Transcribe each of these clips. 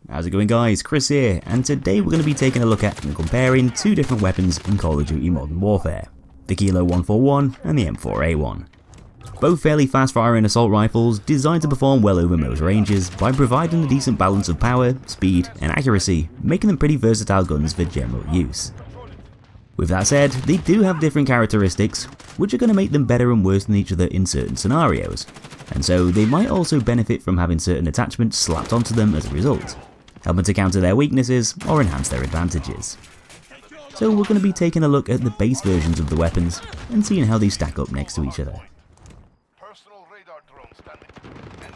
How's it going guys, Chris here, and today we're going to be taking a look at and comparing two different weapons in Call of Duty Modern Warfare, the Kilo 141 and the M4A1. Both fairly fast firing assault rifles designed to perform well over most ranges by providing a decent balance of power, speed and accuracy, making them pretty versatile guns for general use. With that said, they do have different characteristics, which are going to make them better and worse than each other in certain scenarios, and so they might also benefit from having certain attachments slapped onto them as a result, helping to counter their weaknesses or enhance their advantages. So we're going to be taking a look at the base versions of the weapons and seeing how they stack up next to each other.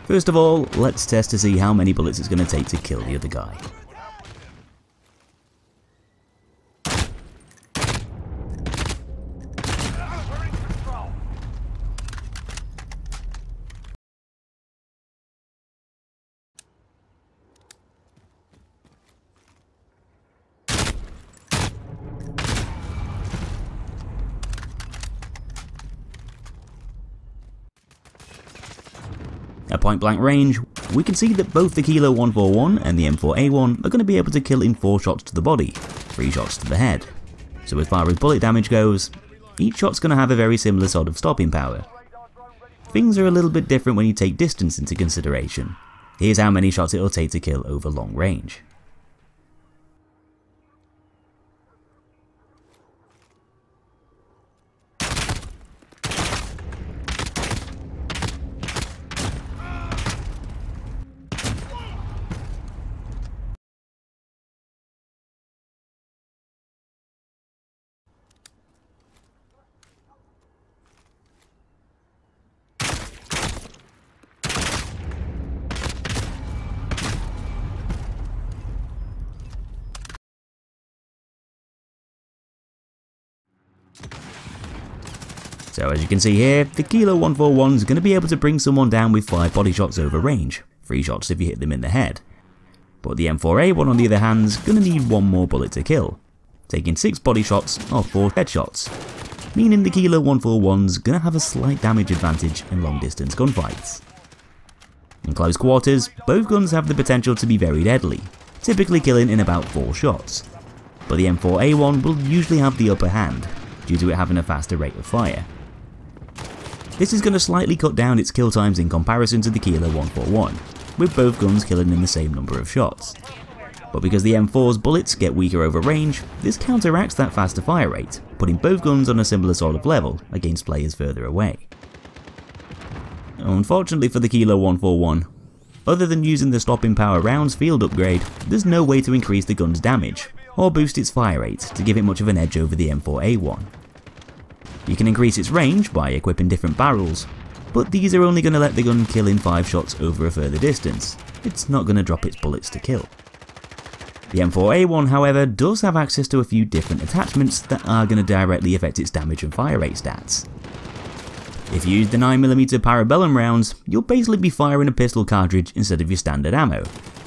First of all, let's test to see how many bullets it's going to take to kill the other guy. At point blank range, we can see that both the Kilo 141 and the M4A1 are going to be able to kill in 4 shots to the body, 3 shots to the head. So as far as bullet damage goes, each shot's going to have a very similar sort of stopping power. Things are a little bit different when you take distance into consideration. Here's how many shots it'll take to kill over long range. So as you can see here, the Kilo 141 is going to be able to bring someone down with 5 body shots over range, 3 shots if you hit them in the head. But the M4A1 on the other hand is going to need 1 more bullet to kill, taking 6 body shots or 4 headshots, meaning the Kilo 141 is going to have a slight damage advantage in long distance gunfights. In close quarters, both guns have the potential to be very deadly, typically killing in about 4 shots, but the M4A1 will usually have the upper hand, due to it having a faster rate of fire. This is going to slightly cut down its kill times in comparison to the Kilo 141, with both guns killing in the same number of shots. But because the M4's bullets get weaker over range, this counteracts that faster fire rate, putting both guns on a similar sort of level against players further away. Unfortunately for the Kilo 141, other than using the stopping power rounds field upgrade, there's no way to increase the gun's damage, or boost its fire rate to give it much of an edge over the M4A1. You can increase its range by equipping different barrels, but these are only going to let the gun kill in 5 shots over a further distance. It's not going to drop its bullets to kill. The M4A1 however does have access to a few different attachments that are going to directly affect its damage and fire rate stats. If you use the 9mm Parabellum rounds, you'll basically be firing a pistol cartridge instead of your standard ammo,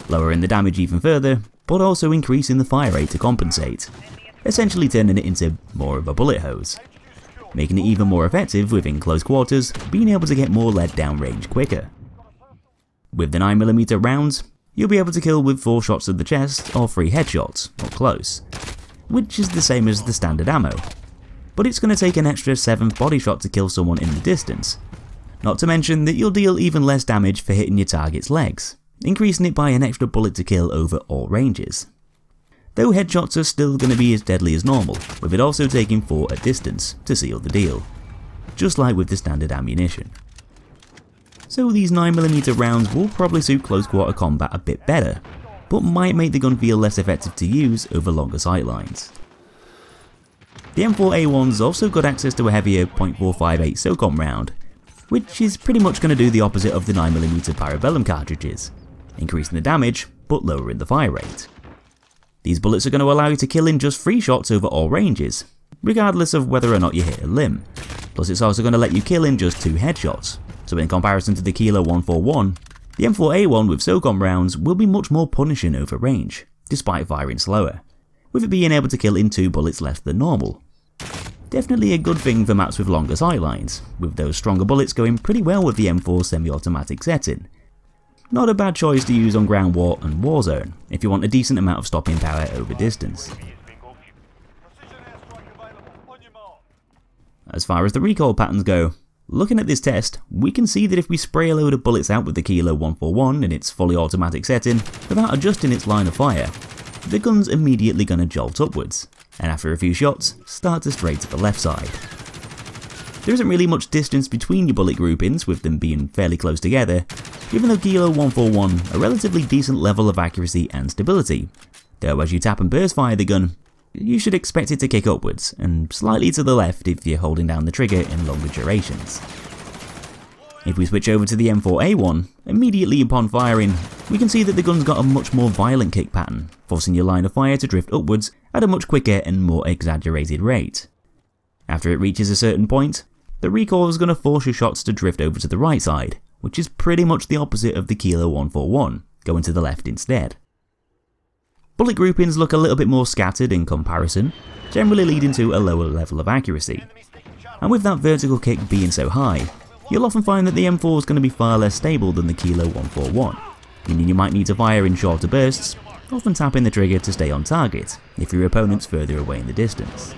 lowering the damage even further, but also increasing the fire rate to compensate, essentially turning it into more of a bullet hose, making it even more effective within close quarters, being able to get more lead down range quicker. With the 9mm rounds, you'll be able to kill with 4 shots to the chest or 3 headshots, up close, which is the same as the standard ammo, but it's going to take an extra 7th body shot to kill someone in the distance, not to mention that you'll deal even less damage for hitting your target's legs, increasing it by an extra bullet to kill over all ranges. Though headshots are still going to be as deadly as normal, with it also taking 4 at distance to seal the deal, just like with the standard ammunition. So these 9mm rounds will probably suit close quarter combat a bit better, but might make the gun feel less effective to use over longer sightlines. The M4A1's also got access to a heavier .458 SOCOM round, which is pretty much going to do the opposite of the 9mm Parabellum cartridges, increasing the damage but lowering the fire rate. These bullets are going to allow you to kill in just 3 shots over all ranges, regardless of whether or not you hit a limb. Plus it's also going to let you kill in just 2 headshots, so in comparison to the Kilo 141, the M4A1 with SOCOM rounds will be much more punishing over range, despite firing slower, with it being able to kill in 2 bullets less than normal. Definitely a good thing for maps with longer sightlines, with those stronger bullets going pretty well with the M4 semi-automatic setting. not a bad choice to use on Ground War and Warzone if you want a decent amount of stopping power over distance. As far as the recoil patterns go, looking at this test, we can see that if we spray a load of bullets out with the Kilo 141 in its fully automatic setting, without adjusting its line of fire, the gun's immediately going to jolt upwards, and after a few shots, start to stray to the left side. There isn't really much distance between your bullet groupings, with them being fairly close together, giving the Kilo 141 a relatively decent level of accuracy and stability, though as you tap and burst fire the gun, you should expect it to kick upwards, and slightly to the left if you're holding down the trigger in longer durations. If we switch over to the M4A1, immediately upon firing, we can see that the gun's got a much more violent kick pattern, forcing your line of fire to drift upwards at a much quicker and more exaggerated rate. After it reaches a certain point, the recoil is going to force your shots to drift over to the right side, which is pretty much the opposite of the Kilo 141, going to the left instead. Bullet groupings look a little bit more scattered in comparison, generally leading to a lower level of accuracy. And with that vertical kick being so high, you'll often find that the M4 is going to be far less stable than the Kilo 141, meaning you might need to fire in shorter bursts, often tapping the trigger to stay on target if your opponent's further away in the distance.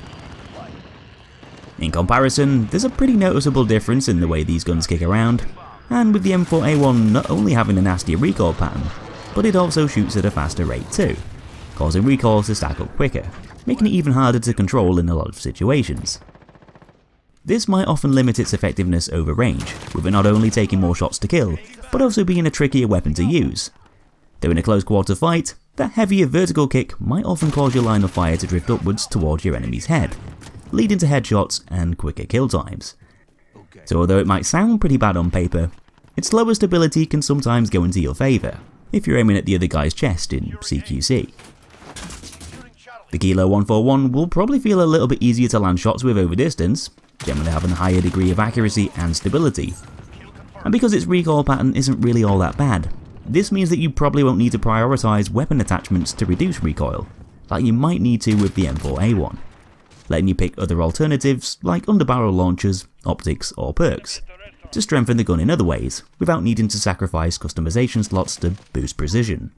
In comparison, there's a pretty noticeable difference in the way these guns kick around, and with the M4A1 not only having a nastier recoil pattern, but it also shoots at a faster rate too, causing recoils to stack up quicker, making it even harder to control in a lot of situations. This might often limit its effectiveness over range, with it not only taking more shots to kill, but also being a trickier weapon to use. Though in a close quarter fight, that heavier vertical kick might often cause your line of fire to drift upwards towards your enemy's head, leading to headshots and quicker kill times. So although it might sound pretty bad on paper, its lower stability can sometimes go into your favour, if you're aiming at the other guy's chest in CQC. The Kilo 141 will probably feel a little bit easier to land shots with over distance, generally having a higher degree of accuracy and stability. And because its recoil pattern isn't really all that bad, this means that you probably won't need to prioritise weapon attachments to reduce recoil, like you might need to with the M4A1, letting you pick other alternatives like underbarrel launchers, optics or perks, to strengthen the gun in other ways, without needing to sacrifice customization slots to boost precision.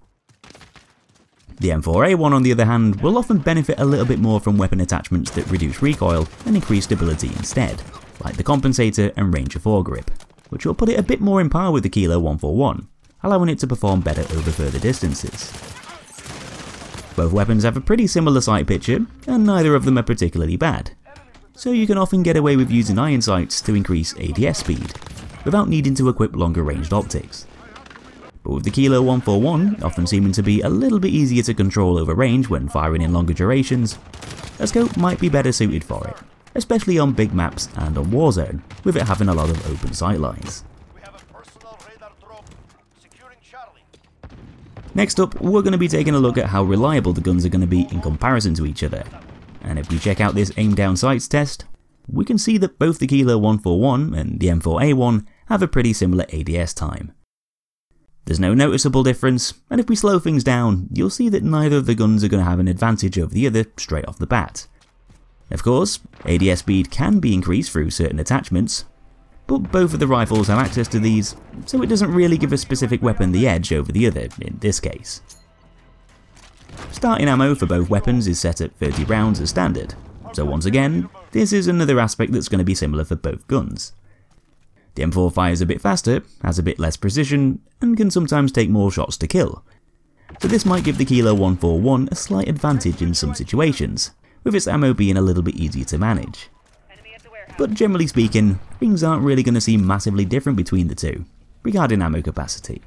The M4A1 on the other hand will often benefit a little bit more from weapon attachments that reduce recoil and increase stability instead, like the compensator and Ranger foregrip, which will put it a bit more in par with the Kilo 141, allowing it to perform better over further distances. Both weapons have a pretty similar sight picture, and neither of them are particularly bad, so you can often get away with using iron sights to increase ADS speed, without needing to equip longer ranged optics. But with the Kilo 141 often seeming to be a little bit easier to control over range when firing in longer durations, a scope might be better suited for it, especially on big maps and on Warzone, with it having a lot of open sightlines. Next up, we're going to be taking a look at how reliable the guns are going to be in comparison to each other, and if we check out this aim down sights test, we can see that both the Kilo 141 and the M4A1 have a pretty similar ADS time. There's no noticeable difference, and if we slow things down, you'll see that neither of the guns are going to have an advantage over the other straight off the bat. Of course, ADS speed can be increased through certain attachments, but both of the rifles have access to these, so it doesn't really give a specific weapon the edge over the other in this case. Starting ammo for both weapons is set at 30 rounds as standard, so once again, this is another aspect that's going to be similar for both guns. The M4 fires a bit faster, has a bit less precision, and can sometimes take more shots to kill, so this might give the Kilo 141 a slight advantage in some situations, with its ammo being a little bit easier to manage. But generally speaking, things aren't really going to seem massively different between the two, regarding ammo capacity.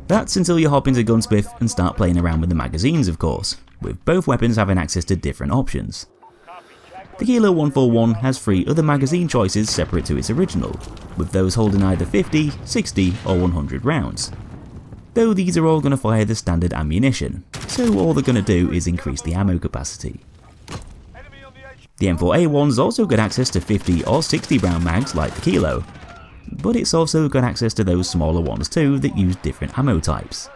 That's until you hop into Gunsmith and start playing around with the magazines of course, with both weapons having access to different options. The Kilo 141 has 3 other magazine choices separate to its original, with those holding either 50, 60 or 100 rounds. Though these are all going to fire the standard ammunition, so all they're going to do is increase the ammo capacity. The M4A1's also got access to 50 or 60 round mags like the Kilo, but it's also got access to those smaller ones too that use different ammo types.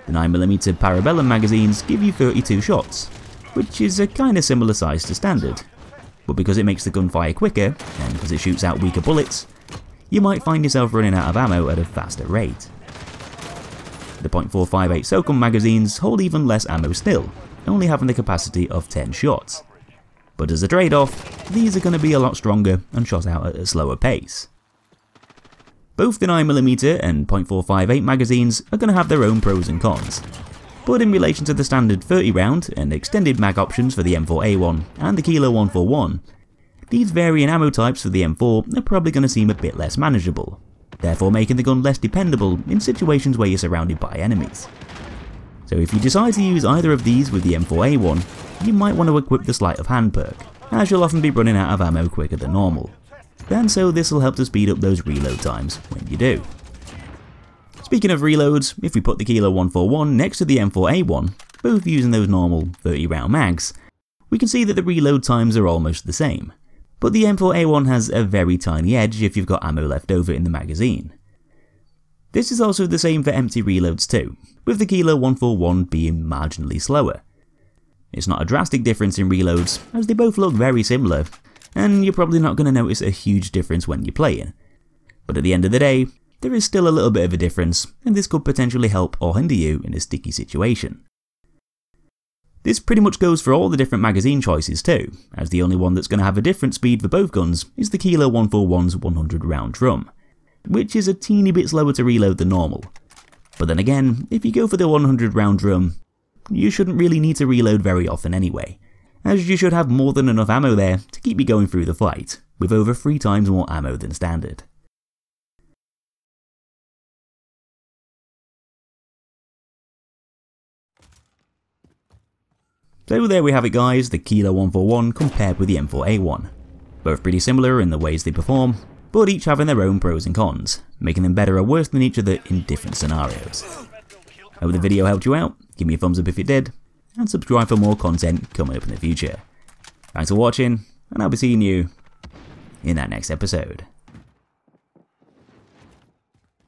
The 9mm Parabellum magazines give you 32 shots, which is a kinda similar size to standard, but because it makes the gun fire quicker, and because it shoots out weaker bullets, you might find yourself running out of ammo at a faster rate. The .458 SOCOM magazines hold even less ammo still, only having the capacity of 10 shots. But as a trade-off, these are going to be a lot stronger and shot out at a slower pace. Both the 9mm and .458 magazines are going to have their own pros and cons, but in relation to the standard 30 round and extended mag options for the M4A1 and the Kilo 141, these varying ammo types for the M4 are probably going to seem a bit less manageable, therefore making the gun less dependable in situations where you're surrounded by enemies. So if you decide to use either of these with the M4A1, you might want to equip the Sleight of Hand perk, as you'll often be running out of ammo quicker than normal. And so this will help to speed up those reload times when you do. Speaking of reloads, if we put the Kilo 141 next to the M4A1, both using those normal 30 round mags, we can see that the reload times are almost the same. But the M4A1 has a very tiny edge if you've got ammo left over in the magazine. This is also the same for empty reloads too, with the Kilo 141 being marginally slower. It's not a drastic difference in reloads, as they both look very similar, and you're probably not going to notice a huge difference when you're playing. But at the end of the day, there is still a little bit of a difference, and this could potentially help or hinder you in a sticky situation. This pretty much goes for all the different magazine choices too, as the only one that's going to have a different speed for both guns is the Kilo 141's 100 round drum, which is a teeny bit slower to reload than normal. But then again, if you go for the 100 round drum, you shouldn't really need to reload very often anyway, as you should have more than enough ammo there to keep you going through the fight, with over 3 times more ammo than standard. So there we have it guys, the Kilo 141 compared with the M4A1. Both pretty similar in the ways they perform, but each having their own pros and cons, making them better or worse than each other in different scenarios. Hope the video helped you out, give me a thumbs up if it did, and subscribe for more content coming up in the future. Thanks for watching, and I'll be seeing you in that next episode.